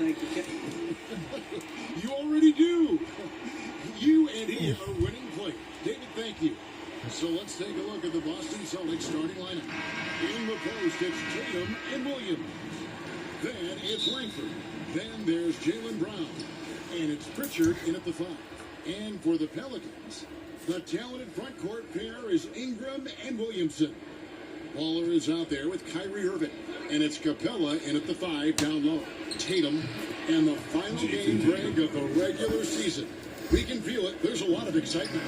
thank you, Ken. You already do. You and he are winning players. David, thank you. So let's take a look at the Boston Celtics starting lineup. In the post, it's Tatum and Williams. Then it's Langford. Then there's Jaylen Brown. And it's Pritchard in at the 5. And for the Pelicans, the talented front court pair is Ingram and Williamson. Waller is out there with Kyrie Irving. And it's Capella in at the 5 down low. Tatum and the final game drag of the regular season. We can feel it. There's a lot of excitement.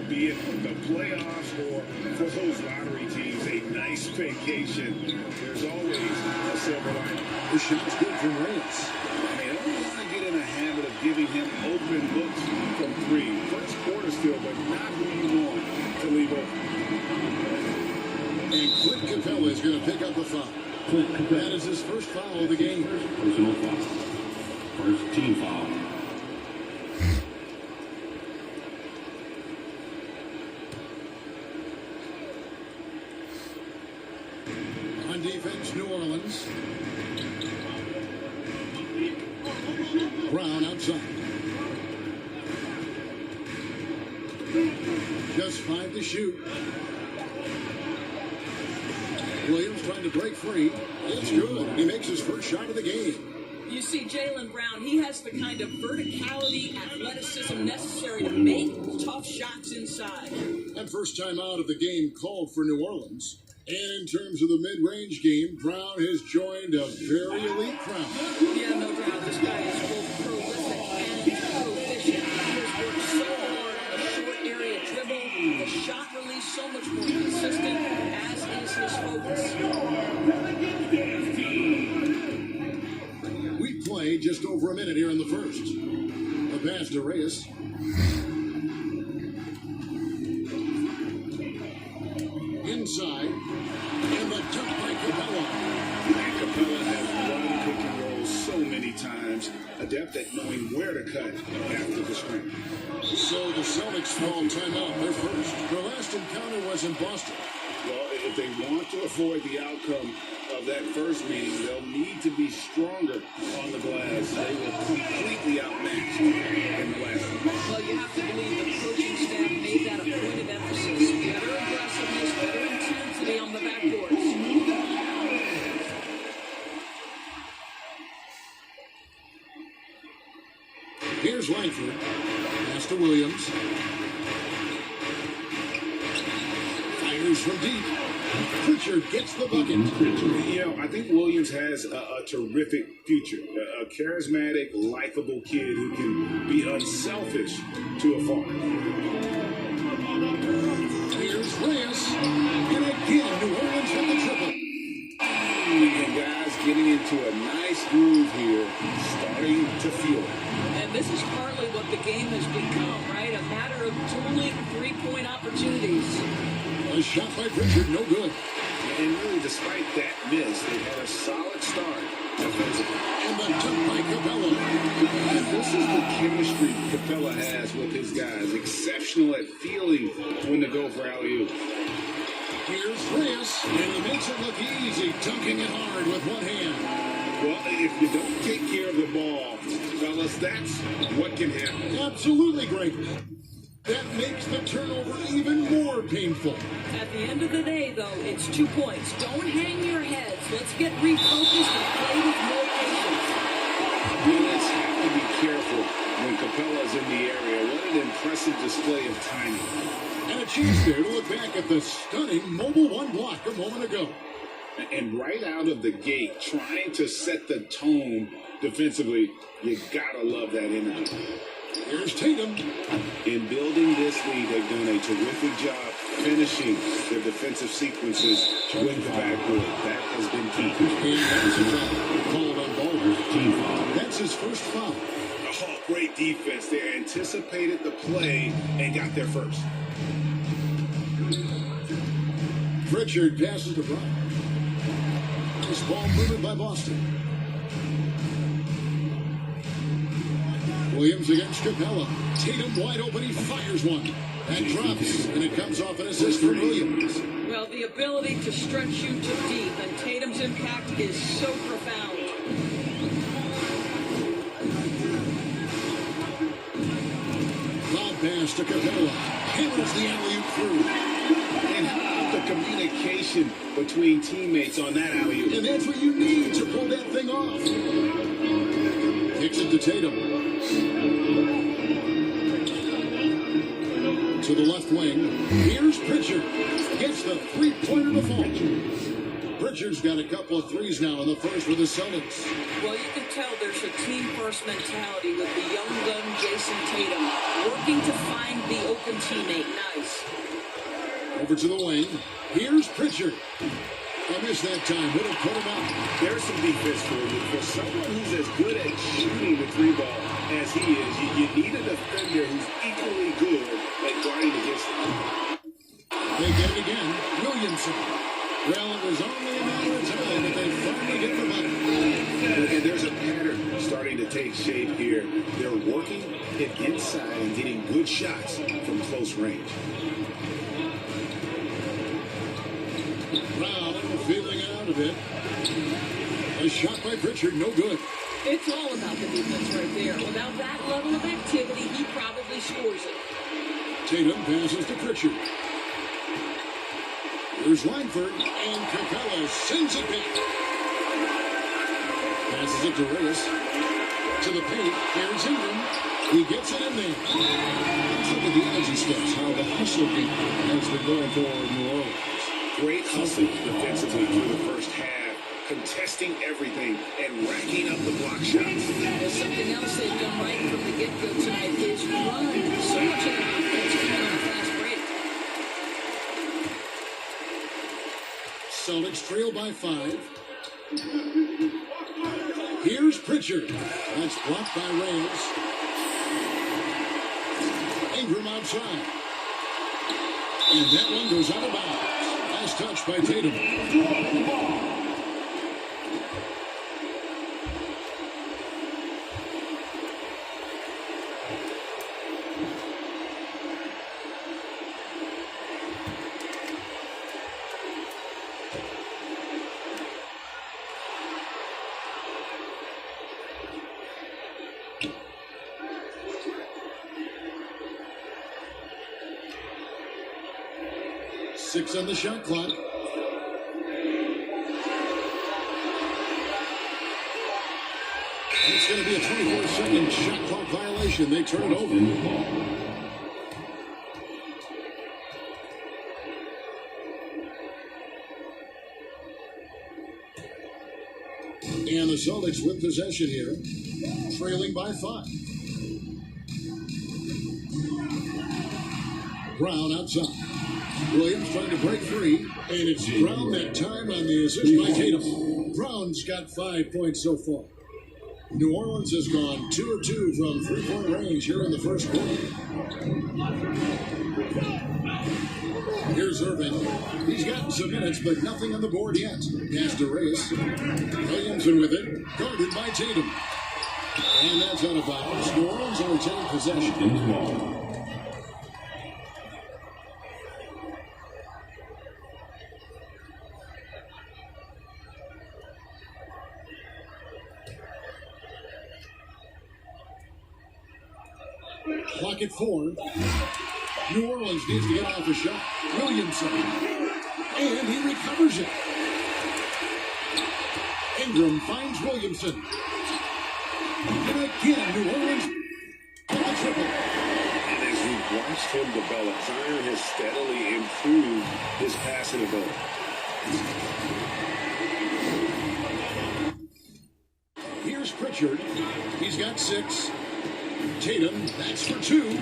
Be it the playoffs or for those lottery teams, a nice vacation. There's always a silver lining. The shot's good from Reyes. I don't want to get in a habit of giving him open looks from 3. First quarter still, but not when you want to leave open. And Clint Capella is going to pick up the foul. That is his first foul of the game. Personal foul. First team foul. On defense, New Orleans. Brown outside. Just 5 to shoot. Williams trying to break free. It's good. He makes his first shot of the game. You see Jaylen Brown, he has the kind of verticality, athleticism necessary to make tough shots inside. And first time out of the game called for New Orleans. And in terms of the mid-range game, Brown has joined a very elite crowd. Yeah, no doubt. This guy is both prolific and proficient. He has worked so hard on the short area dribble. The shot release so much more consistent, as is his focus. We play just over a minute here in the first. The pass to Reyes. Inside. And the jump by Capella. Capella has run pick and roll so many times, adept at knowing where to cut after the screen. So the Celtics fall timeout. Their first. Their last encounter was in Boston. Well, if they want to avoid the outcome of that first meeting, they'll need to be stronger on the glass. They were completely outmatched in the last one. Well, you have to believe the coaching staff made that a point of emphasis. Better aggressiveness, better intensity on the backboards. Here's Langford. Pass to Williams. Fires from deep. Pritchard gets the bucket. You know, I think Williams has a terrific future. A charismatic, likable kid who can be unselfish to a fault. Here's Reyes. And again, New Orleans with the triple. And guys getting into a nice groove here, starting to feel it. And this is partly what the game has become, right? A matter of tooling three-point opportunities. A shot by Pritchard, no good. And really, despite that miss, they had a solid start defensively. And the jump by Capella. And this is the chemistry Capella has with his guys. Exceptional at feeling when to go for alley-oop. Here's Reyes, and he makes it look easy, dunking it hard with one hand. Well, if you don't take care of the ball, fellas, that's what can happen. Absolutely great. That makes the turnover even more painful. At the end of the day, though, it's 2 points. Don't hang your heads. Let's get refocused and play with more patience. Units have to be careful when Capella's in the area. What an impressive display of timing. And a chance there to look back at the stunning mobile one block a moment ago. And right out of the gate, trying to set the tone defensively, you gotta love that energy. Here's Tatum. In building this lead, they've done a terrific job finishing their defensive sequences with the backboard. That has been key. And that's a foul. Called on Baldwin. Team foul. That's his first foul. Oh, great defense. They anticipated the play and got there first. Pritchard passes to Brown. This ball moved by Boston. Williams against Capella. Tatum wide open. He fires one. And drops. And it comes off an assist from Williams. Well, the ability to stretch you to deep, and Tatum's impact is so profound. pass to Capella. Hammers the alley-oop through. And how about the communication between teammates on that alley-oop? And that's what you need to pull that thing off. Kicks it to Tatum. To the left wing. Here's Pritchard. Gets the three-pointer to fall. Pritchard's got a couple of threes now in the first for the Celtics. Well, you can tell there's a team-first mentality with the young gun Jason Tatum working to find the open teammate. Nice. Over to the wing. Here's Pritchard. I missed that time. Would have put him out. There's some defense for you. For someone who's as good at shooting the three ball as he is, you need a defender who's equally good at guarding against him. They get it again. Williamson. Well, it was only a matter of time that they finally get the button. And there's a pattern starting to take shape here. They're working it inside and getting good shots from close range. Brown feeling out of it. A shot by Pritchard, no good. It's all about the defense right there. Without that level of activity, he probably scores it. Tatum passes to Pritchard. Here's Langford, and Capella sends it back. Passes it to Reyes. To the paint, there's Ingram. He gets it in there. Let's look at the energy steps, how the hustle beat has been going for New Orleans. Great hustle defensively through the first half, contesting everything and racking up the block shots. There's something else they've done right from the get-go tonight is run. So much of the offense coming on a fast break. Celtics trail by 5. Here's Pritchard. That's blocked by Reyes. Ingram outside. And that one goes out of bounds. Nice touch by Tatum. Six on the shot clock. It's going to be a 24-second shot clock violation. They turn it over. And the Celtics with possession here, trailing by 5. Brown outside. Williams trying to break free, and it's Brown that time on the assist by Tatum. Brown's got 5 points so far. New Orleans has gone 2 of 2 from three-point range here in the first quarter. Here's Irving. He's gotten some minutes, but nothing on the board yet. Pass to Reyes. Williamson with it, guarded by Tatum. And that's out of bounds. New Orleans only taking possession. Clock at 4. New Orleans needs to get off a shot. Williamson. And he recovers it. Ingram finds Williamson. And again, New Orleans with the triple. And as we've watched him develop, Zion has steadily improved his passing ability. Here's Pritchard. He's got 6. Tatum, that's for 2.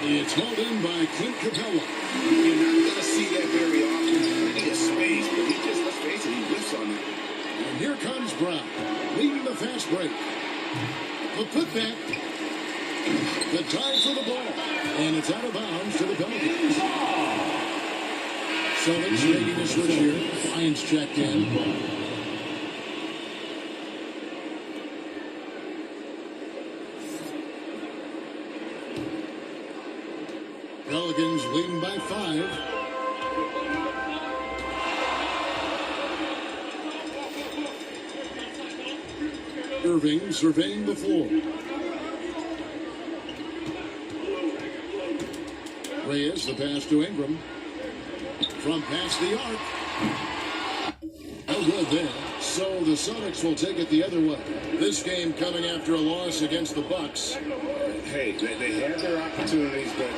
It's hauled in by Clint Capella. You're not going to see that very often. Plenty of space, but he just, let's face it, he whiffs on it. And here comes Brown, leading the fast break. The putback. The dive for the ball. And it's out of bounds to the Pelicans. Celtics making a switch here. Lions checked in. Pelicans leading by 5. Irving surveying the floor. Reyes, the pass to Ingram. From past the arc. No good there. So the Celtics will take it the other way. This game coming after a loss against the Bucks. Hey, they had their opportunities, but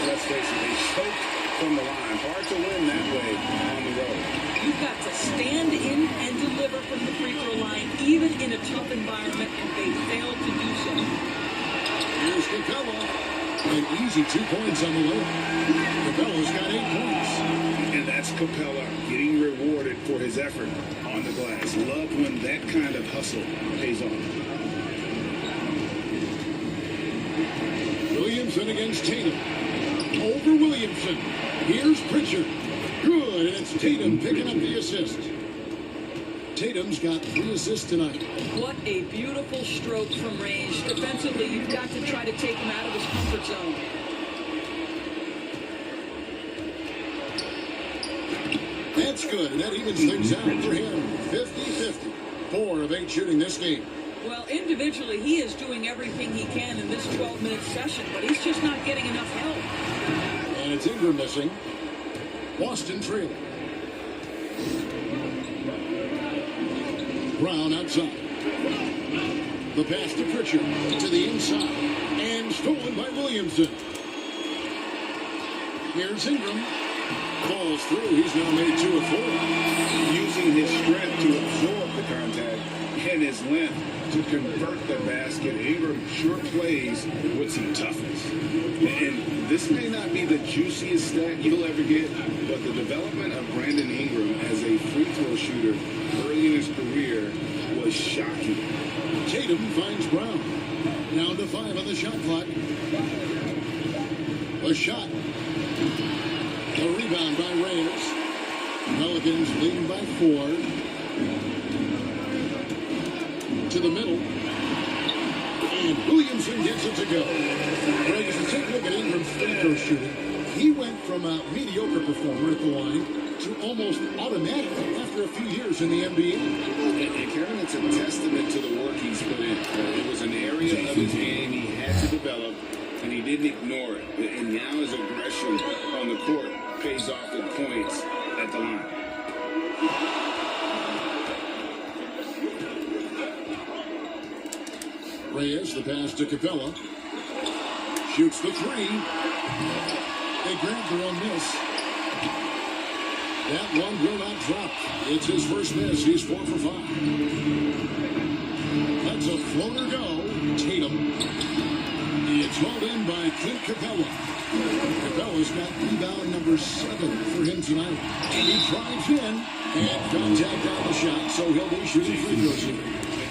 let's face it, they choked from the line. Hard to win that way on the road. You've got to stand in and deliver from the free throw line, even in a tough environment, and they failed to do so. Here's Capella. An easy 2 points on the way. Capella's got 8 points. And that's Capella getting rewarded for his effort on the glass. Love when that kind of hustle pays off. Williamson against Tatum. Over Williamson. Here's Pritchard. Good, and it's Tatum picking up the assist. Tatum's got 3 assists tonight. What a beautiful stroke from range. Defensively, you've got to try to take him out of his comfort zone. That's good, and that evens things out for him. 50-50. 4 of 8 shooting this game. Well, individually, he is doing everything he can in this 12-minute session, but he's just not getting enough help. And it's Ingram missing. Boston trailing. Brown outside. The pass to Pritchard to the inside. And stolen by Williamson. Here's Ingram. Falls through. He's now made 2 of 4. Using his strength to absorb the contact and his length to convert the basket. Ingram sure plays with some toughness. And this may not be the juiciest stat you'll ever get, but the development of Brandon Ingram as a free throw shooter early in his career was shocking. Tatum finds Brown. Down to 5 on the shot clock. A shot. A rebound by Reyes. Pelicans leading by 4. To the middle. And Williamson gets it to go. Greg, as you take a look at Ingram's free throw shooting, he went from a mediocre performer at the line to almost automatic after a few years in the NBA. And Kevin, it's a testament to the work he's put in. It was an area of his game he had to develop, and he didn't ignore it. And now his aggression on the court pays off with points at the line. Reyes, the pass to Capella. Shoots the 3. They grab their own miss. That one will not drop. It's his first miss. He's 4 for 5. Let's a floater go. Tatum. It's hauled in by Clint Capella. Capella's got rebound number 7 for him tonight. He drives in and contact on the shot, so he'll be shooting free throws here.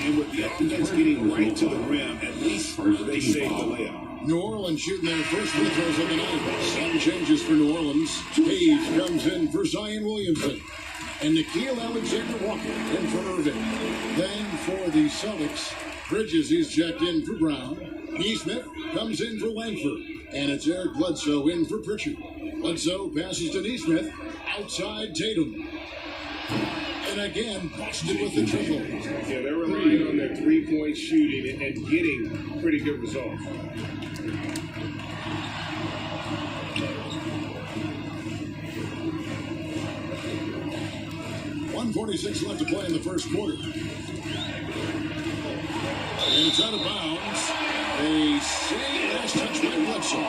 And with the offense getting right to the rim, at least they saved the layup. New Orleans shooting their first free throws of the night. Some changes for New Orleans. Page comes in for Zion Williamson. And Nickeil Alexander-Walker in for Irving. Then for the Celtics, Bridges is checked in for Brown. Neesmith comes in for Langford. And it's Eric Bledsoe in for Pritchard. Bledsoe passes to Neesmith. Outside Tatum. And again, Boston with the triple. Yeah, they're relying on their three-point shooting and getting pretty good results. .146 left to play in the first quarter. And it's out of bounds. A save last touch by Bledsoe.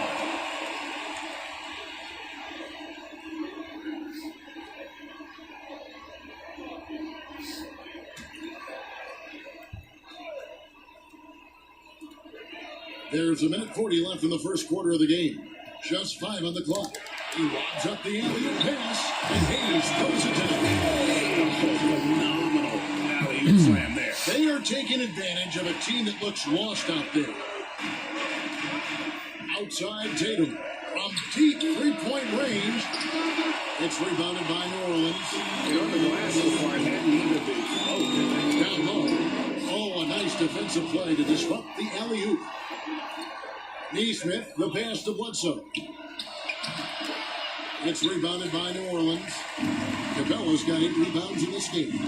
There's 1:40 left in the first quarter of the game. Just 5 on the clock. He lobs up the alley-oop pass, and Hayes throws it down. Phenomenal alley-oop slam there. They are taking advantage of a team that looks lost out there. Outside Tatum from deep three-point range. It's rebounded by New Orleans. And on the glass so far, it hadn't even been close. Down low. Oh, a nice defensive play to disrupt the alley-oop. Neesmith, the pass to Bledsoe. It's rebounded by New Orleans. Capella's got 8 rebounds in this game.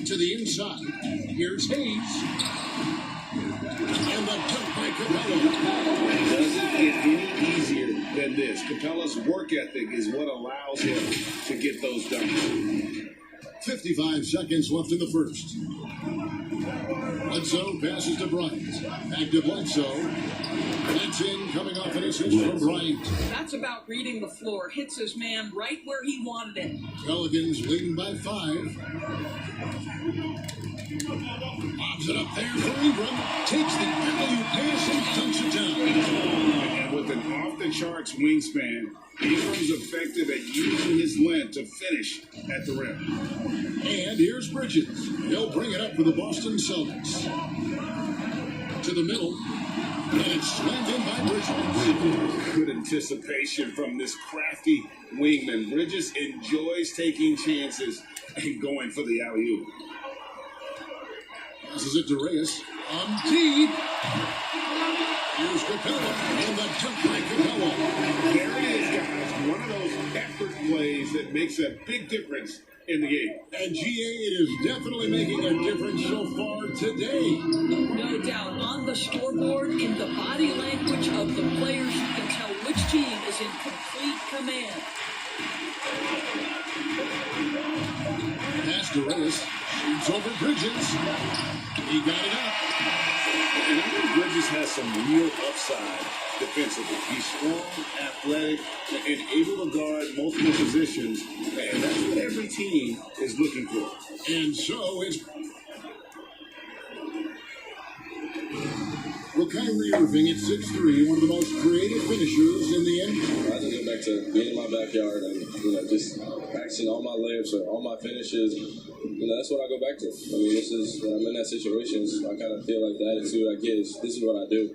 To the inside. Here's Hayes. And the dunk by Capella. It doesn't get any easier than this. Capella's work ethic is what allows him to get those dunks. 55 seconds left in the first. Bledsoe passes to Bryant. Back to Bledsoe. That's in, coming off an assist from Bryant. That's about reading the floor. Hits his man right where he wanted it. Pelicans leading by 5. Lobs it up there for Ingram. Takes the alley-oop pass and dunks it down. And with an off-the-charts wingspan, Ingram's effective at using his length to finish at the rim. And here's Bridges. He'll bring it up for the Boston Celtics. To the middle. And it's slammed in by Bridges. Good anticipation from this crafty wingman. Bridges enjoys taking chances and going for the alley-oop. Passes it to Reyes. On deep. Here's Capella. And the dunk by Capella. There it is, guys. One of those effort plays that makes a big difference in the game. And GA, it is definitely making a difference so far today. No doubt. On the scoreboard, in the body language of the players, you can tell which team is in complete command. Pass to Reyes. Shoots over Bridges. He got it up. And I think Bridges has some real upside defensively. He's strong, athletic, and able to guard multiple positions. And that's what every team is looking for. And so it's... Well, Kyrie Irving at 6'3", one of the most creative finishers in the NBA. I just go back to being in my backyard and, just practicing all my layups or all my finishes. That's what I go back to. I mean, this is when I'm in that situation, I kind of feel like the attitude I get is this is what I do.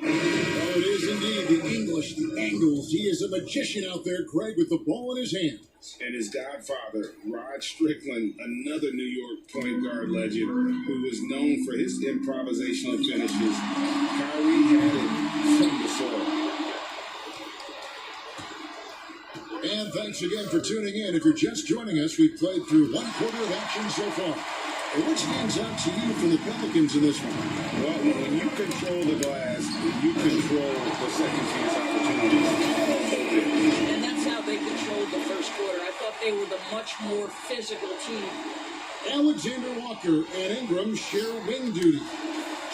Oh, it is indeed the English, the angles. He is a magician out there, Craig, with the ball in his hand. And his godfather, Rod Strickland, another New York point guard legend who was known for his improvisational finishes. Kyrie had it from the soil. And thanks again for tuning in. If you're just joining us, we've played through one quarter of action so far. What stands out to you from the Pelicans in this one? Well, when you control the glass, you control the second chance opportunities. And that's how they controlled the first quarter. I thought they were the much more physical team. Alexander Walker and Ingram share wing duty.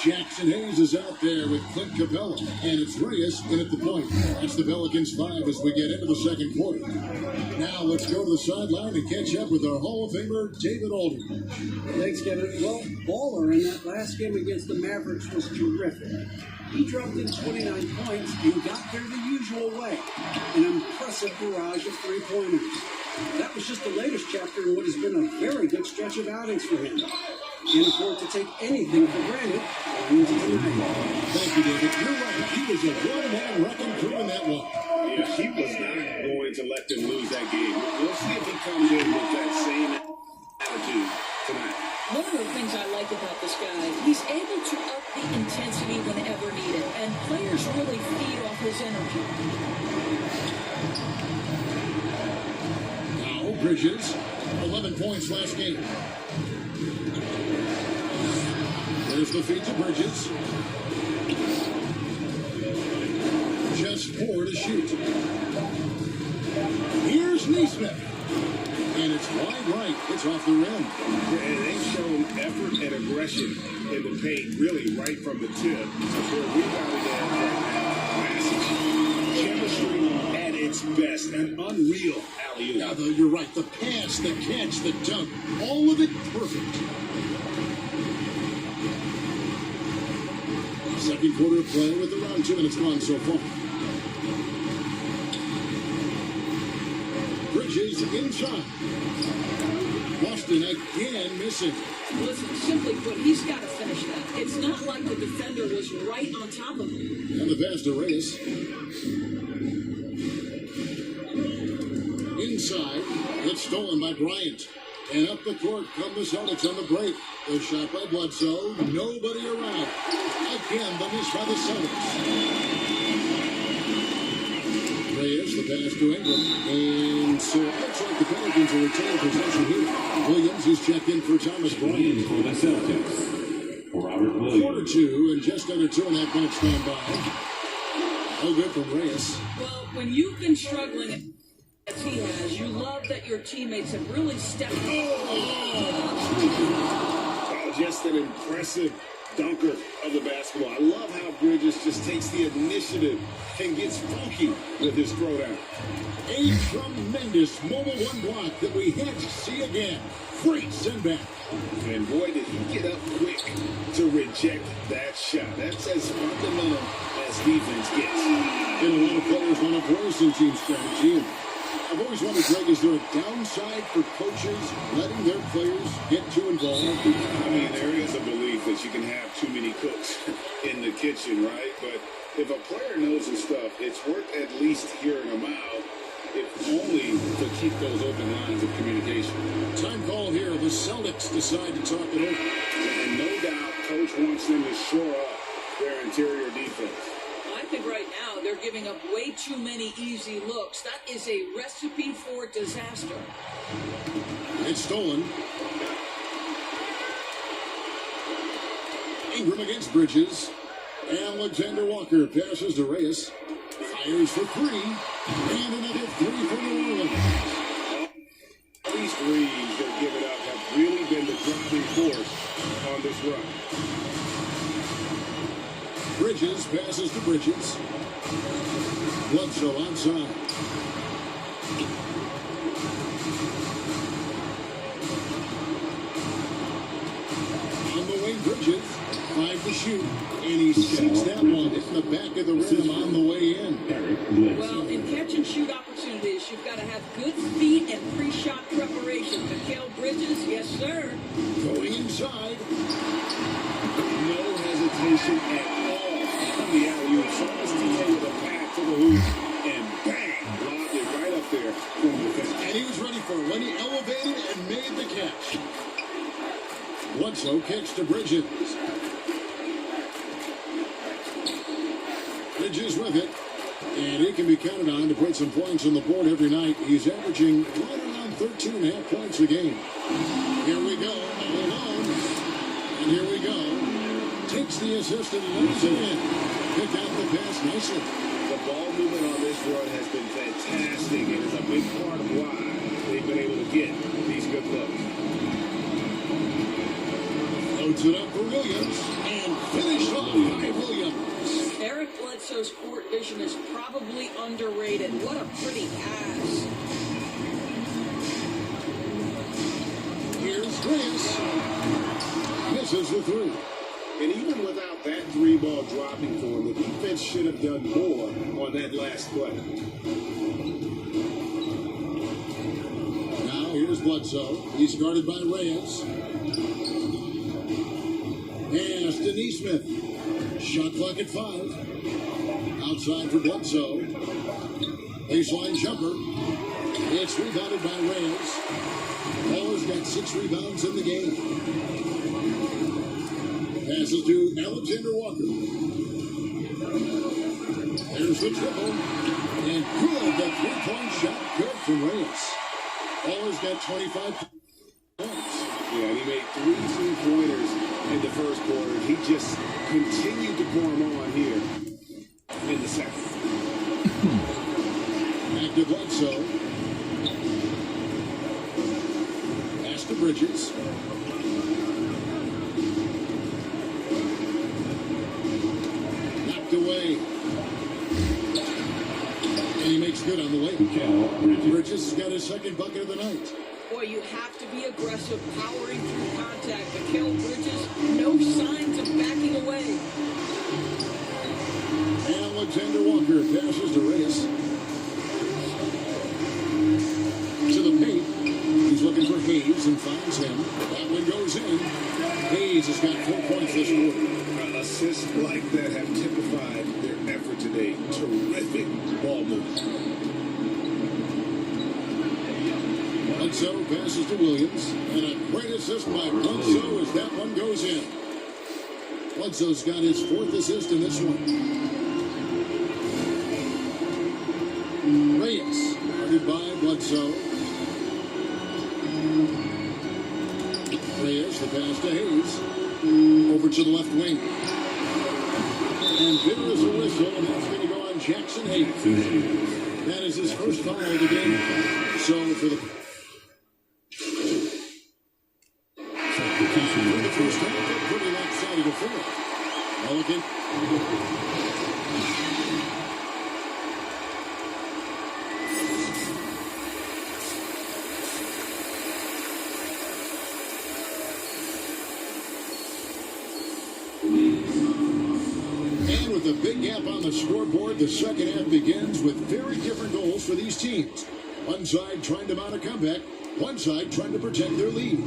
Jackson Hayes is out there with Clint Capella, and it's Reyes in at the point. That's the Pelicans 5 as we get into the second quarter. Now let's go to the sideline and catch up with our Hall of Famer, David Alden. Thanks, Kevin. Well, Baller in that last game against the Mavericks was terrific. He dropped in 29 points and got there the usual way. An impressive barrage of three-pointers. That was just the latest chapter in what has been a very good stretch of outings for him. Can't afford to take anything for granted going into tonight. Thank you, David. You're right. He was a one-man wrecking crew in that one. Yeah, he was not going to let them lose that game. We'll see if he comes in with that same attitude tonight. One of the things I like about this guy, he's able to up the intensity whenever needed, and players really feed off his energy. Now, Bridges, 11 points last game. There's the feed to Bridges. Just 4 to shoot. Here's Neesmith. And it's wide right. It's off the rim. And they've shown effort and aggression in the paint, really right from the tip. For a rebounding edge right now. Massive chemistry at its best. An unreal alley-oop. Yeah, you're right. The pass, the catch, the dunk. All of it perfect. Second quarter of play with around 2 minutes gone so far. Bridges inside. Boston again missing. Listen, simply put, he's got to finish that. It's not like the defender was right on top of him. And the pass to Reyes. Inside. It's stolen by Bryant. And up the court come the Celtics on the break. The shot by Bledsoe. Nobody around. Again, the miss by the Celtics. Reyes, the pass to Ingram. And so it looks like the Pelicans will retain possession here. Williams is checked in for Thomas Bryant. For the Celtics. Robert Quarter Williams. two and just under 2.5 minutes gone by. No good from Reyes. Well, when you've been struggling as he has, you love that your teammates have really stepped up. Oh, just an impressive dunker of the basketball. I love how Bridges just takes the initiative and gets funky with his throwdown. A tremendous mobile one block that we had to see again. Great send back. And boy, did he get up quick to reject that shot. That's as fundamental as defense gets. And a lot of players want to play some team strategy. And I've always wondered, Greg, is there a downside for coaches letting their players get too involved? I mean, there is a belief that you can have too many cooks in the kitchen, right? But if a player knows his stuff, it's worth at least hearing them out, if only to keep those open lines of communication. Time call here. The Celtics decide to talk it over. And no doubt, coach wants them to shore up their interior defense. I think right now they're giving up way too many easy looks. That is a recipe for disaster. It's stolen. Ingram against Bridges. Alexander Walker passes to Reyes. Fires for three. And another three for New Orleans. These threes they're giving up have really been the driving force on this run. Bridges passes to Bridges. Bledsoe outside. On the way, Bridges. 5 to shoot. And he sinks that one in the back of the rim on the way in. Well, in catch and shoot opportunities, you've got to have good feet and pre-shot preparation. Mikal Bridges, yes, sir. Going inside. No hesitation at all on the alley-oop. Saw his teammate with a pass to the hoop, and bang, lobbed it right up there from the defense. And he was ready for it when he elevated and made the catch. Bledsoe kicks to Bridges. Bridges with it. And he can be counted on to put some points on the board every night. He's averaging right around 13.5 points a game. Here we go, all alone. And here we go. Takes the assist and lays it in. Pick out the pass nicely. The ball movement on this run has been fantastic, and is a big part of why they've been able to get these good looks. Loads it up for Williams. And finished off by Williams. Eric Bledsoe's court vision is probably underrated. What a pretty pass. Here's Reyes. Misses the three. And even without that three ball dropping for him, the defense should have done more on that last play. Now here's Bledsoe. He's guarded by Reyes. Pass to Neesmith. Shot clock at 5. Outside for Bledsoe. Baseline jumper. It's rebounded by Reyes. Baller's got 6 rebounds in the game. Passes to Alexander Walker. There's the triple. And good, the three-point shot good from Reyes. Baller's got 25 points. Yeah, and he made 3 3-pointers in the first quarter. He just continued to pour them on here in the second. Back to Bledsoe. Pass to Bridges. Knocked away. And he makes good on the way. Bridges has got his second bucket of the night. Boy, you have to be aggressive, powering through contact. Mikal Bridges, no signs of backing away. Alexander Walker passes to Reyes. To the paint. He's looking for Hayes and finds him. That one goes in. Hayes has got 4 points this quarter. Assists like that have typified their effort today. Terrific ball movement. Bledsoe passes to Williams. And a great assist by Bledsoe as that one goes in. Bledsoe's got his 4th assist in this one. Reyes, guarded by Bledsoe. Reyes, the pass to Hayes. Over to the left wing. And there is a whistle, and that's going to go on Jackson Hayes. That is his first foul of the game. So for the first half, they're pretty lopsided affair. Pelican. And with a big gap on the scoreboard, the second half begins with very different goals for these teams. One side trying to mount a comeback, one side trying to protect their lead.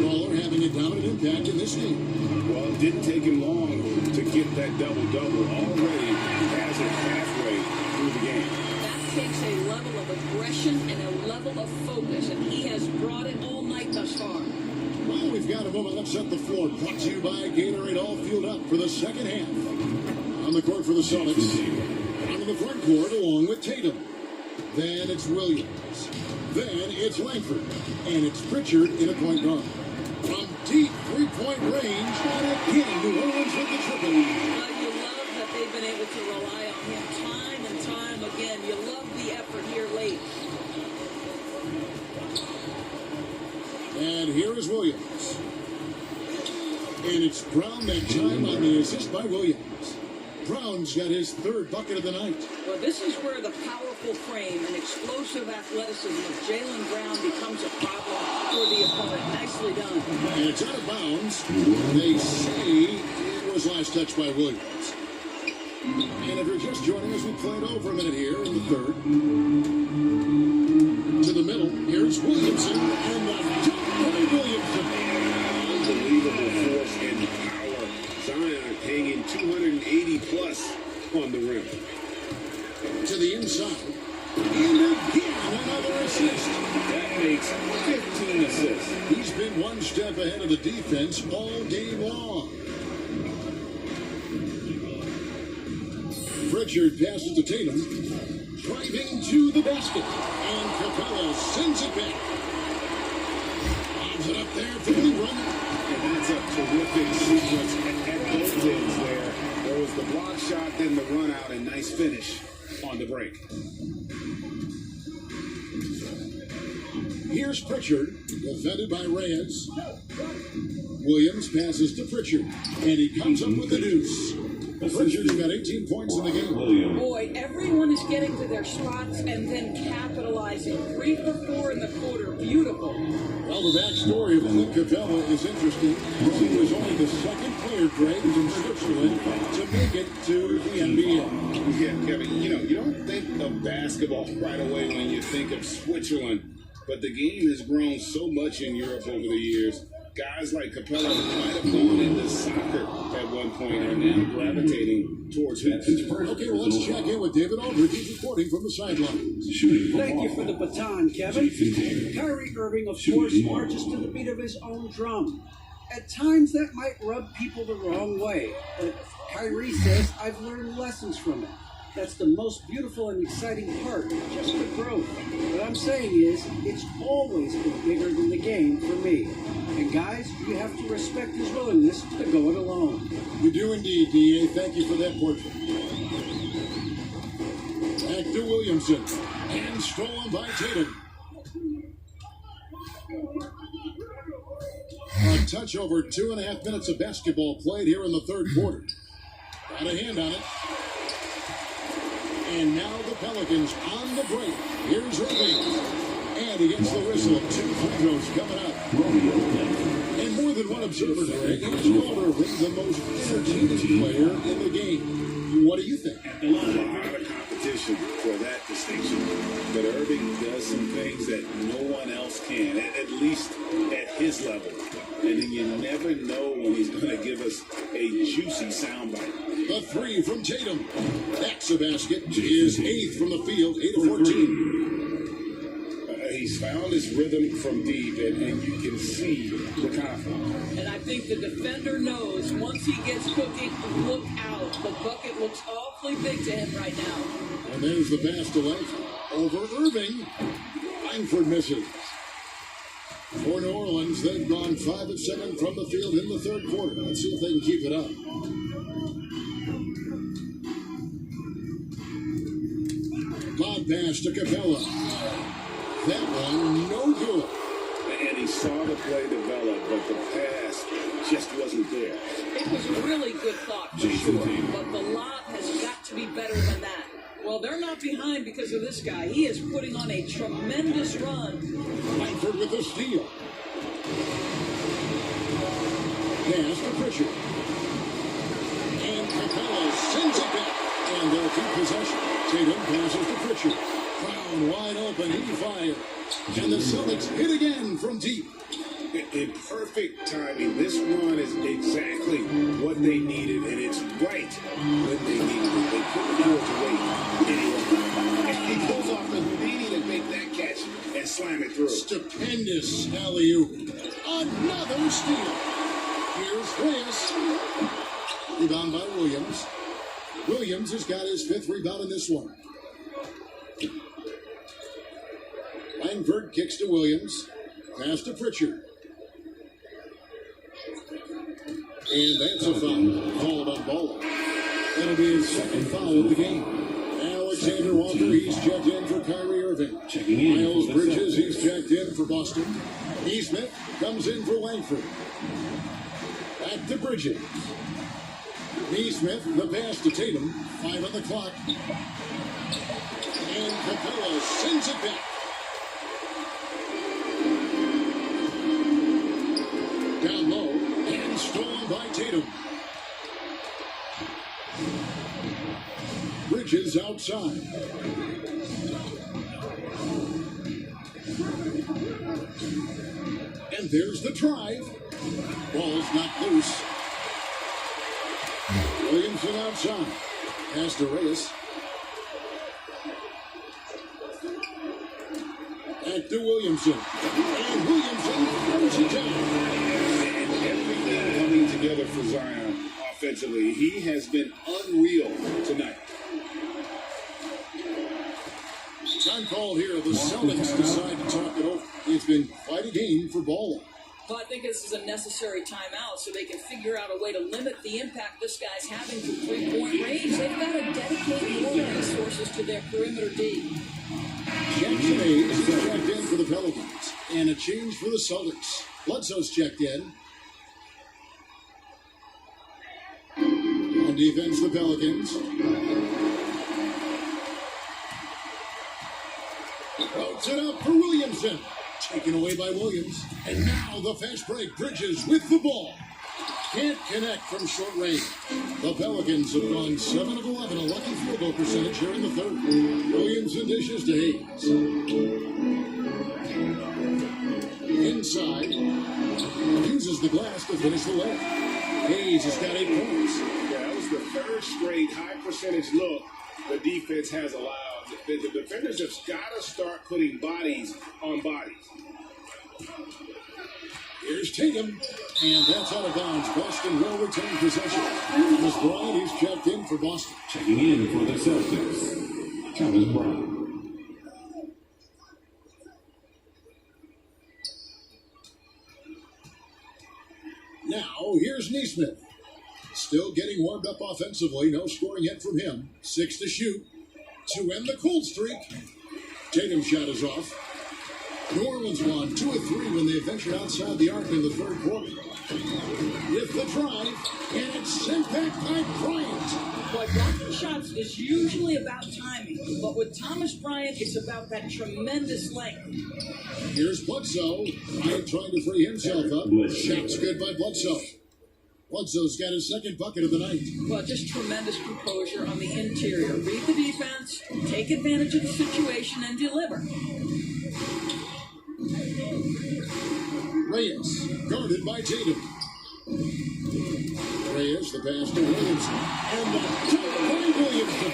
Waller having a dominant impact in this game. Well, it didn't take him long to get that double-double. Already has it halfway through the game. That takes a level of aggression and a level of focus, and he has brought it all night thus far. Well, we've got a moment. Let's set the floor. Brought to you by Gatorade, all fueled up for the second half. On the court for the Celtics. Down in the front court along with Tatum. Then it's Williams. Then it's Langford. And it's Pritchard in a point guard. From deep three-point range, and again, New Orleans with the triple. You love that they've been able to rely on him time and time again. You love the effort here late. And here is Williams. And it's Brown that time on the assist by Williams. Brown's got his third bucket of the night. Well, this is where the powerful frame and explosive athleticism of Jaylen Brown becomes a problem for the opponent. Nicely done. And it's out of bounds. They say it was last touched by Williams. And if you're just joining us, we played over a minute here in the third. To the middle, here's Williamson. And the dunk by Williamson. Unbelievable force and power. Zion hanging 280 plus on the rim. To the inside. And again, another assist. That makes 15 assists. He's been one step ahead of the defense all game long. Pritchard passes to Tatum. Driving to the basket. And Capella sends it back. Lobs it up there for Ingram. And that's a terrific sequence at both ends there. There was the block shot, then the run out, and nice finish on the break. Here's Pritchard, defended by Reyes. Williams passes to Pritchard, and he comes up with the deuce. Pritchard's got 18 points in the game. Boy, everyone is getting to their spots and then capitalizing. 3 for 4 in the quarter. Beautiful. Well, the backstory of Clint Capella is interesting. He was only the second player, Greg, from Switzerland to make it to the NBA. Yeah, Kevin, you don't think of basketball right away when you think of Switzerland, but the game has grown so much in Europe over the years. Guys like Capella might have gone into soccer at one point and now gravitating towards hoops. Okay, well, let's check in with David Aldridge. He's reporting from the sidelines. Thank you for the baton, Kevin. Kyrie Irving, of course, marches to the beat of his own drum. At times, that might rub people the wrong way, but Kyrie says, I've learned lessons from it. That's the most beautiful and exciting part, just the growth. What I'm saying is, it's always been bigger than the game for me. And guys, you have to respect his willingness to go it alone. You do indeed, D.A. Thank you for that portrait. Back to Williamson. And stolen by Tatum. A touch over 2.5 minutes of basketball played here in the third quarter. Got a hand on it. And now the Pelicans on the break. Here's Irving. And he gets the whistle. 2 free throws coming up. And more than one observer, Greg, has called Irving the most entertaining player in the game. What do you think? A lot of competition for that distinction. But Irving does some things that no one else can, at least at his level. And then you never know when he's going to give us a juicy soundbite. The 3 from Tatum. That's a basket. He is 8th from the field, 8 of 14. He's found his rhythm from deep, and you can see the confidence. And I think the defender knows once he gets cooking, look out. The bucket looks awfully big to him right now. And there's the pass to Langford. Over Irving. Langford misses. For New Orleans, they've gone 5 of 7 from the field in the third quarter. Let's see if they can keep it up. Lob pass to Capella. That one, no good. And he saw the play develop, but the pass just wasn't there. It was really good thought, for sure, but the lob has got to be better than that. Well, they're not behind because of this guy. He is putting on a tremendous run. Langford with the steal. Pass to Pritchard. And Capella sends it back. And they'll keep possession. Tatum passes to Pritchard. Brown wide open. He fires. And the Celtics hit again from deep. In perfect timing. This run is exactly what they needed, and it's right when they needed it. They couldn't afford to wait any longer. And he goes off the Houdini to make that catch and slam it through. Stupendous alley-oop. Another steal. Here's Reyes. Rebound by Williams. Williams has got his 5th rebound in this one. Langford kicks to Williams. Pass to Pritchard. And that's a foul. Called on Ball. That'll be his 2nd foul of the game. Alexander Walker, he's checked in for Kyrie Irving. Checking in. Miles Bridges, he's checked in for Boston. Nesmith comes in for Langford. Back to Bridges. Nesmith, the pass to Tatum. 5 on the clock. And Capella sends it back. Down low, and stolen by Tatum. Bridges outside. And there's the drive. Ball's not loose. Williamson outside. Pass to Reyes. Back to Williamson. And Williamson throws it down. Everything coming together for Zion offensively. He has been unreal tonight. Time call here. The Celtics decide to talk it over. It's been quite a game for Ball. Well, I think this is a necessary timeout so they can figure out a way to limit the impact this guy's having from three-point range. They've got to dedicate more resources to their perimeter D. Jackson Hayes is checked in for the Pelicans. And a change for the Celtics. Bledsoe's checked in. On defense, the Pelicans. Floats it up for Williamson. Taken away by Williams. And now the fast break. Bridges with the ball. Can't connect from short range. The Pelicans have gone 7 of 11, a lucky field goal percentage here in the third. Williamson dishes to Hayes. Inside. Uses the glass to finish the layup. Hayes has got 8 points. Yeah, that was the 3rd straight high percentage look the defense has allowed. The defenders have got to start putting bodies on bodies. Here's Tatum, and that's out of bounds. Boston will retain possession. Thomas Bryant, he's checked in for Boston. Checking in for the Celtics, Thomas Bryant. Now, here's Nesmith. Still getting warmed up offensively. No scoring yet from him. 6 to shoot. To end the cold streak. Tatum's shot is off. New Orleans won 2 of 3 when they ventured outside the arc in the third quarter. With the drive, and it's sent back by Bryant. But blocking shots is usually about timing, but with Thomas Bryant, it's about that tremendous length. Here's Bledsoe. Bryant trying to free himself up. Shot's good by Bledsoe. Bledsoe's got his 2nd bucket of the night. Well, just tremendous composure on the interior. Read the defense, take advantage of the situation, and deliver. Reyes, guarded by Tatum. Reyes, the pass to Williamson. And the dunk by Williamson.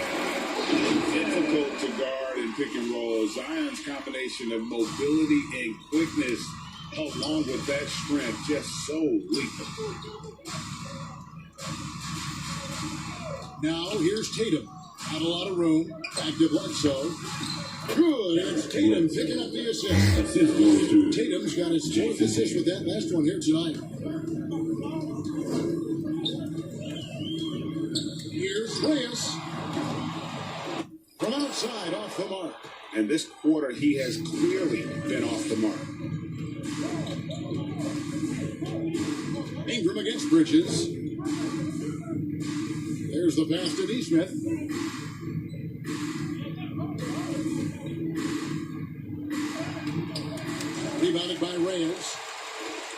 Difficult to guard and pick and roll. Zion's combination of mobility and quickness, along with that strength, just so lethal. Now, here's Tatum. Not a lot of room. Back to Bledsoe. Good. It's Tatum picking up the assist. Assist goes to Tatum's got his fourth assist with that last one here tonight. Here's Reyes. From outside, off the mark. And this quarter, he has clearly been off the mark. Ingram against Bridges. There's the pass to Neesmith. Rebounded by Reyes.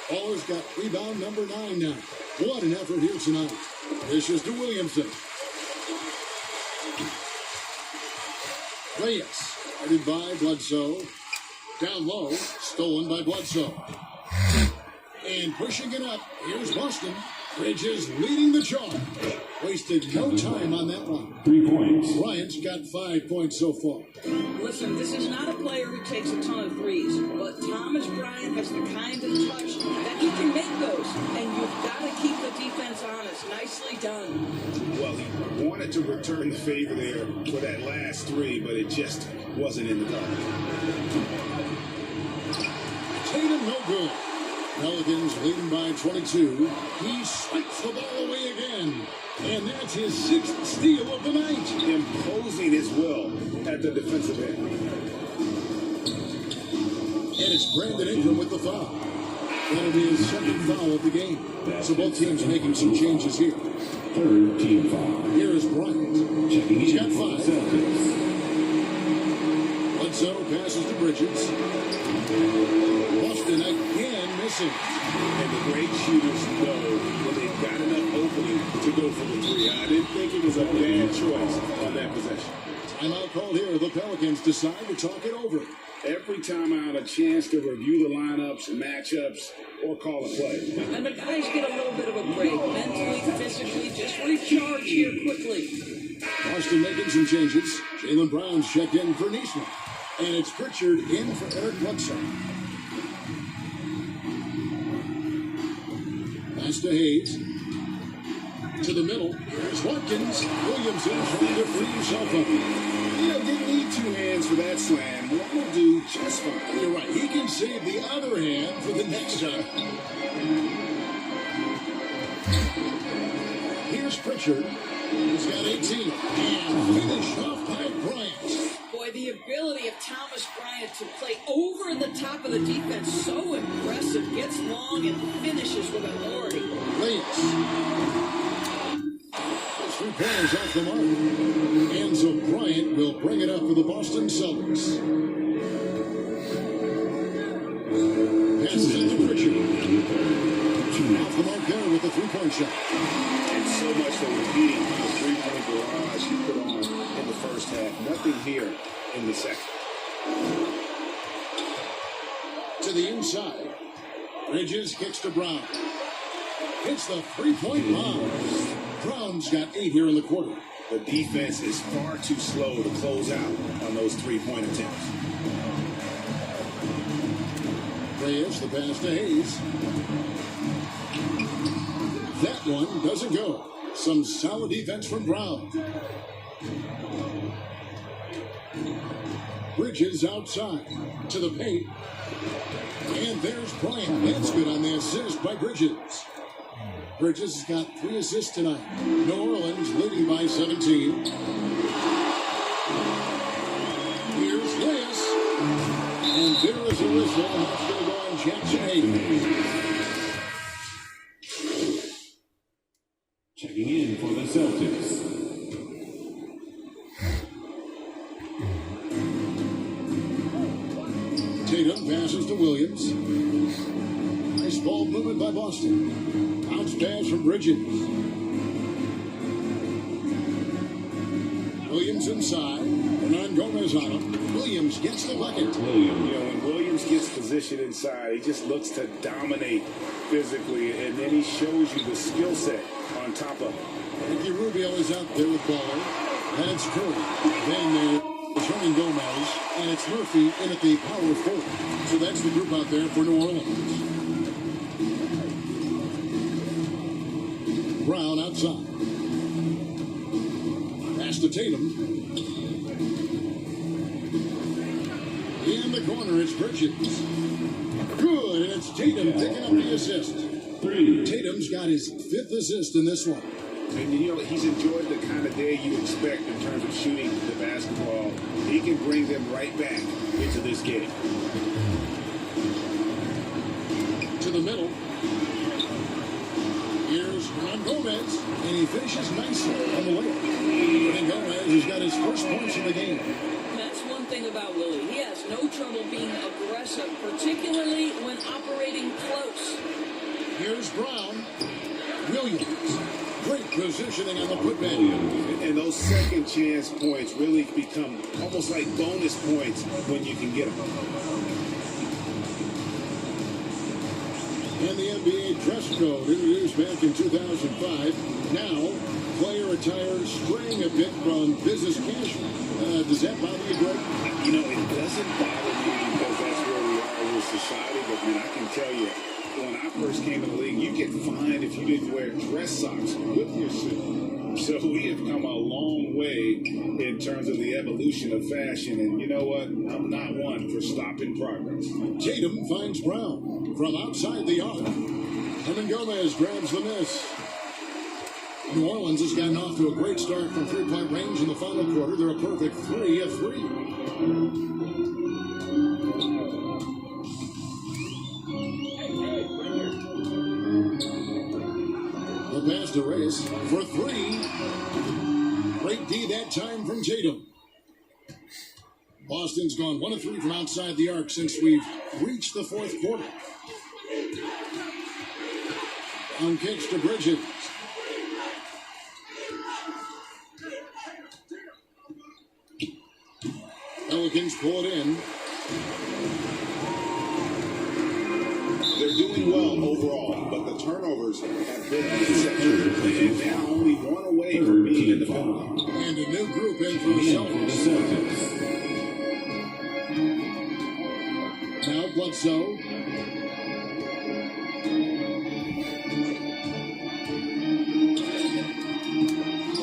Baller's got rebound number 9 now. What an effort here tonight. This is to Williamson. Reyes, guarded by Bledsoe. Down low, stolen by Bledsoe. And pushing it up, here's Boston. Bridges leading the charge. Wasted no time on that one. 3 points. Bryant's got 5 points so far. Listen, this is not a player who takes a ton of threes, but Thomas Bryant has the kind of touch that he can make those, and you've got to keep the defense honest. Nicely done. Well, he wanted to return the favor there for that last 3, but it just wasn't in the dark. Tatum no good. Pelicans leading by 22. He swipes the ball away again. And that's his 6th steal of the night. Imposing his will at the defensive end. And it's Brandon Ingram with the foul. That'll be his 2nd foul of the game. So both teams making some changes here. 3rd team foul. Here's Bryant. Checking He's in got for the 5. Celtics. Bledsoe passes to Bridges. Boston again missing. And the great shooters know when they've got enough opening to go for the 3. I didn't think it was a bad choice on that possession. Timeout called here. The Pelicans decide to talk it over. Every time out, a chance to review the lineups, matchups, or call a play. And the guys get a little bit of a break, mentally, physically, just recharge here quickly. Boston making some changes. Jaylen Brown's checked in for Neesmith. And it's Pritchard in for Eric Bledsoe. Pass to Hayes. To the middle. Here's Watkins. Williamson trying to free himself up. Didn't need 2 hands for that slam. One will do just fine. You're right. He can save the other hand for the next time. Here's Pritchard. He's got 18. And finished off by Bryant. Boy, the ability of Thomas Bryant to play over the top of the defense, so impressive. Gets long and finishes with authority. Reyes. Those 3 pointers off the mark. And so Bryant will bring it up for the Boston Celtics. Passes it to Pritchard. Off the mark there with the 3-point shot. And so much that was beating the 3-point barrage he put on in the first half. Nothing here in the second. To the inside. Bridges kicks to Brown. Hits the 3-point bomb. Brown's got 8 here in the quarter. The defense is far too slow to close out on those 3-point attempts. Reyes, the pass to Hayes. That one doesn't go. Some solid defense from Brown. Bridges outside to the paint. And there's Bryant. That's good on the assist by Bridges. Bridges has got 3 assists tonight. New Orleans leading by 17. Here's Reyes. And there is a whistle. And that's going to go on Jackson 8. Checking in for the Celtics. Tatum passes to Williams. Nice ball movement by Boston. Bounce pass from Bridges. Williams inside. Hernan Gomez on him. Williams gets the bucket. When Williams gets positioned inside, he just looks to dominate physically, and then he shows you the skill set on top of it. Ricky Rubio is out there with Baller. And it's Curry. Then Hernan Gomez. And it's Murphy in at the power forward. So that's the group out there for New Orleans. Brown outside. Pass to Tatum. it's Bridges. Good, and it's Tatum picking up the assist. 3. Tatum's got his 5th assist in this one. And you know, he's enjoyed the kind of day you expect in terms of shooting the basketball. He can bring them right back into this game. To the middle. Here's Gomez, and he finishes nicely on the layup. And Gomez has got his first points of the game. That's one thing about Willie. He has no trouble being aggressive, particularly when operating close. Here's Brown. Williams. Great positioning on the putback. And those second chance points really become almost like bonus points when you can get them. And the NBA dress code introduced back in 2005. Now, player attire straying a bit from business casual. Does that bother you, Greg? You know, it doesn't bother me because that's where we are with society. But, man, I can tell you, when I first came in the league, you get fined if you didn't wear dress socks with your suit. So we have come a long way in terms of the evolution of fashion. And you know what? I'm not one for stopping progress. Tatum finds Brown from outside the arc. Hernan Gomez grabs the miss. New Orleans has gotten off to a great start from three-point range in the final quarter. They're a perfect 3 of 3. The pass to Reyes for 3. Great D that time from Tatum. Boston's gone 1 of 3 from outside the arc since we've reached the fourth quarter. On kicks to Bridges. Pelicans pull it in. They're doing well overall, but the turnovers have been the exception. And now only 1 away from being in the penalty. And a new group in for the Celtics. Now Bledsoe.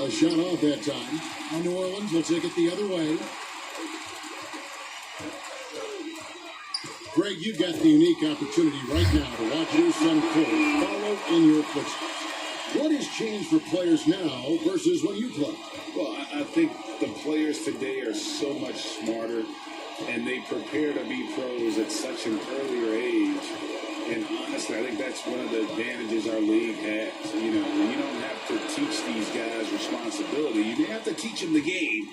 A shot off that time. And New Orleans will take it the other way. Greg, you've got the unique opportunity right now to watch your son Cole follow in your footsteps. What has changed for players now versus when you played? Well, I think the players today are so much smarter, and they prepare to be pros at such an earlier age. And honestly, I think that's one of the advantages our league has. You know, you don't have to teach these guys responsibility. You have to teach them the game,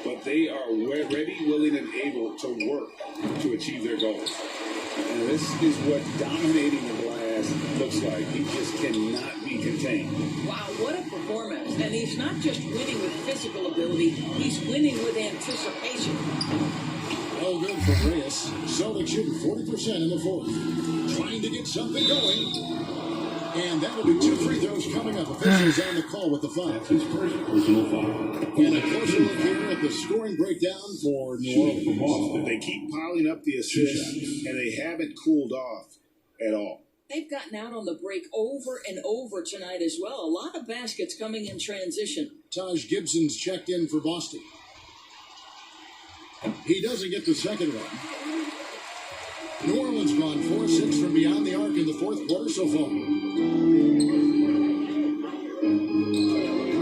but they are ready, willing, and able to work to achieve their goals. And this is what dominating the glass looks like. He just cannot be contained. Wow, what a performance. And he's not just winning with physical ability, he's winning with anticipation. All good for Reyes. Celtics shooting 40% in the fourth. Trying to get something going. And that'll be 2 free throws coming up. Officials on the call with the foul. His first personal foul. And a closer look here at the scoring breakdown for New Orleans. Boston. They keep piling up the assists, and they haven't cooled off at all. They've gotten out on the break over and over tonight as well. A lot of baskets coming in transition. Taj Gibson's checked in for Boston. He doesn't get the second one. New Orleans gone 4-6 from beyond the arc in the fourth quarter so far.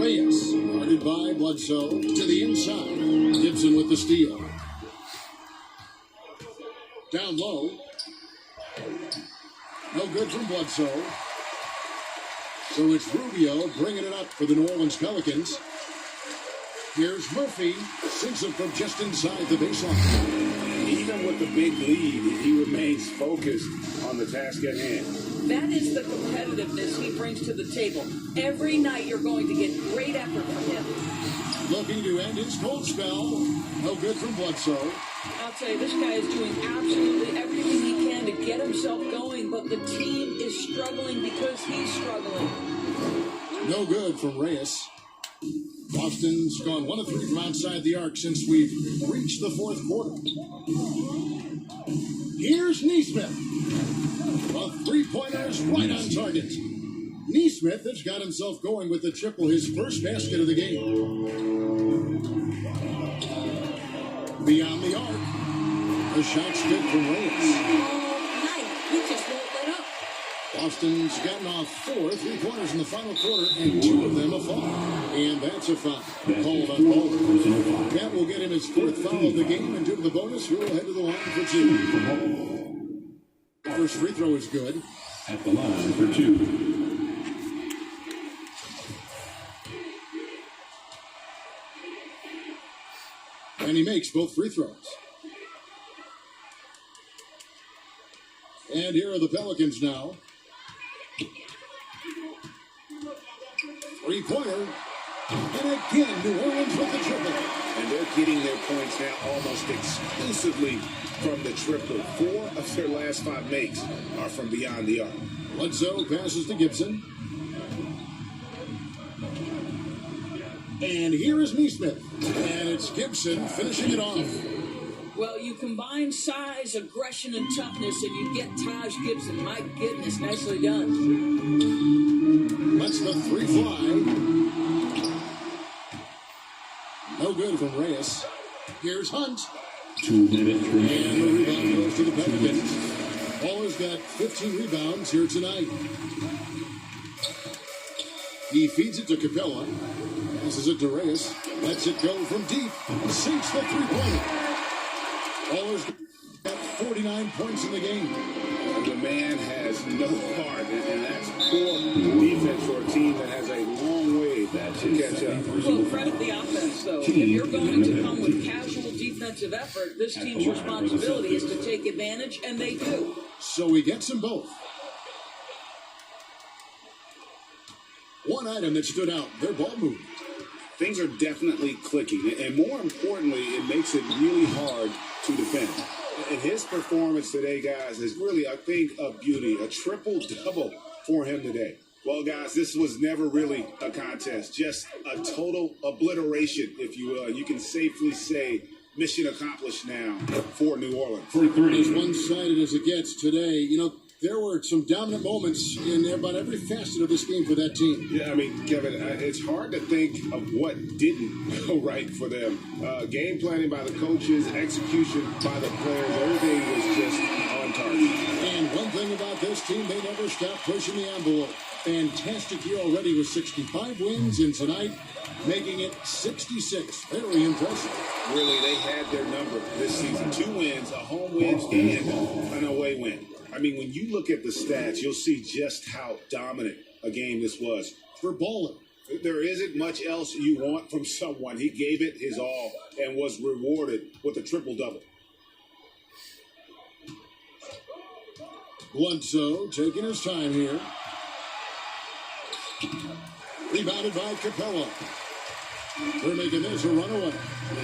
Reyes, guarded by Bledsoe, to the inside. Gibson with the steal. Down low. No good from Bledsoe. So it's Rubio bringing it up for the New Orleans Pelicans. Here's Murphy, sinks it from just inside the baseline. Even with the big lead, he remains focused on the task at hand. That is the competitiveness he brings to the table. Every night you're going to get great effort from him. Looking to end his cold spell. No good from Bledsoe. I'll tell you, this guy is doing absolutely everything he can to get himself going, but the team is struggling because he's struggling. No good from Reyes. Boston's gone 1 of 3 from outside the arc since we've reached the fourth quarter. Here's Neesmith. A three-pointer's right on target. Neesmith has got himself going with the triple, his first basket of the game. Beyond the arc. The shot's good from Reyes. All night. He just won't let up. Boston's gotten off 4 3-pointers in the final quarter, and 2 of them a foul. And that's a foul called on Baldwin. That will get him his 4th foul of the game, and due to the bonus, he'll head to the line for 2. First free throw is good. At the line for 2. And he makes both free throws. And here are the Pelicans now. 3-pointer. And again, New Orleans with the triple. And they're getting their points now almost exclusively from the triple. 4 of their last 5 makes are from beyond the arc. Bledsoe passes to Gibson. And here is Neesmith. And it's Gibson finishing it off. Well, you combine size, aggression, and toughness, and you get Taj Gibson. My goodness, nicely done. Lets the 3 fly. No good from Reyes. Here's Hunt. 2 minutes And the remaining. rebound goes to the Pelicans. Baller's got 15 rebounds here tonight. He feeds it to Capella. Passes it to Reyes. Lets it go from deep. Sinks the 3-pointer. Baller's got 49 points in the game. The man has no heart, and that's poor defense for a team that has a long way to catch up. Well, credit the offense, though. If you're going to come with casual defensive effort, this team's responsibility is to take advantage, and they do. So he gets them both. One item that stood out, their ball movement. Things are definitely clicking, and more importantly, it makes it really hard to defend. And his performance today, guys, is really, I think, a beauty, a triple-double for him today. Well, guys, this was never really a contest, just a total obliteration, if you will. You can safely say mission accomplished now for New Orleans. As one-sided as it gets today, you know, there were some dominant moments in about every facet of this game for that team. Yeah, I mean, Kevin, it's hard to think of what didn't go right for them. Game planning by the coaches, execution by the players, everything was just on target. And one thing about this team, they never stopped pushing the envelope. Fantastic year already with 65 wins, and tonight making it 66. Very impressive. Really, they had their number this season. 2 wins, a home win, and an away win. I mean, when you look at the stats, you'll see just how dominant a game this was For Ballin. There isn't much else you want from someone. He gave it his all and was rewarded with a triple-double. Bledsoe taking his time here. Rebounded by Capella. They're making this a runaway.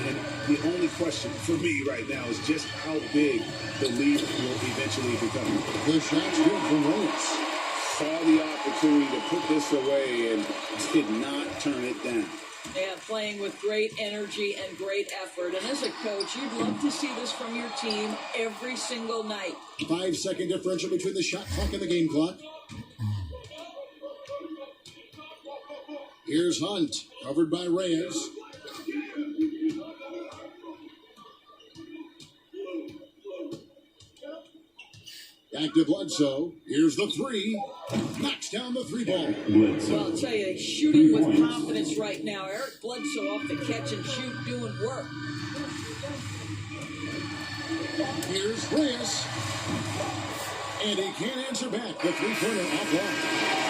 And the only question for me right now is just how big the lead will eventually become. The shot's good from Reyes. Saw the opportunity to put this away and did not turn it down. Yeah, playing with great energy and great effort. And as a coach, you'd love to see this from your team every single night. 5-second differential between the shot clock and the game clock. Here's Hunt, covered by Reyes. Back to Bledsoe. Here's the 3. Knocks down the 3-ball. Well, I'll tell you, shooting with confidence right now. Eric Bledsoe off the catch and shoot doing work. Here's Reyes. And he can't answer back. The 3-pointer offline.